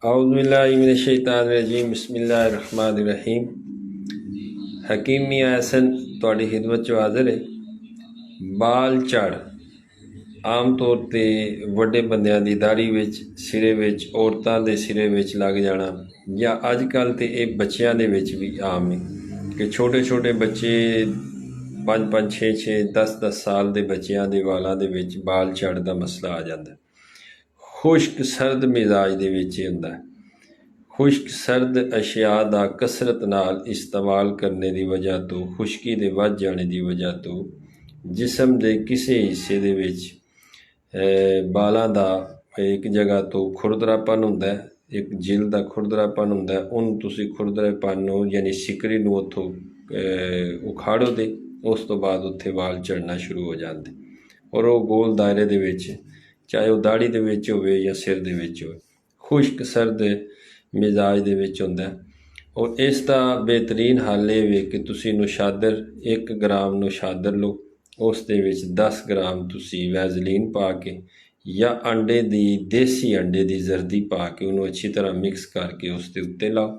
औज़ुबिल्लाहिमिनश्शैतानिर्रजीम बिस्मिल्लाहिर्रहमानिर्रहीम। हकीम मियां एहसन तुहाडी खिदमत च हाज़र है। बाल झड़ आम तौर पर वड्डे बंदियां दी दाढ़ी विच, सिरे विच, औरतां दे सिरे विच लग जाना, या अजकल तो ये बच्चों दे विच भी आम है कि छोटे छोटे बच्चे 5-5, 6-6, 10-10 साल के बच्चों के वालों दे विच बाल झड़ का मसला आ जाता है। खुश्क सर्द मिजाज दे विच हुंदा है। खुश्क सर्द अशिया का कसरत नाल इस्तेमाल करने की वजह तो खुश्की दे वध जाने की वजह तो जिसम के किसी हिस्से दे विच बालों का एक जगह तो खुरदरापन हुंदा है, एक जिल का खुरदरापन हुंदा है। उन तुसी खुरदरेपन नूं यानी सिकरी नूं उत्थों उखाड़ो दे उस तो बाद उत्थे वाल झड़ना शुरू हो जाते और वो गोल दायरे दे विच, चाहे वह दाढ़ी दे विच होवे या सिर दे विच होवे, खुश्क सर्द मिजाज दे विच हुंदा है। और इसका बेहतरीन हल ये वे कि तुसी नौशादर 1 ग्राम नौशादर लो, उस दे विच 10 ग्राम तुसी वैजलीन पा के या अंडे दी देसी अंडे दी जर्दी पा के उन्होंने अच्छी तरह मिक्स करके उस दे उत्ते लाओ,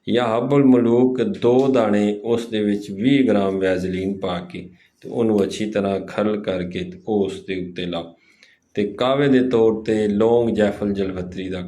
या हब्बुल मलूक 2 दाने उस दे विच 20 ग्राम वैजलीन पा के तो उन्होंने अच्छी तरह खरल करके तो उस दे उत्ते लाओ। तो कावे दे तौर पर लौंग, जैफल, जलवतरी का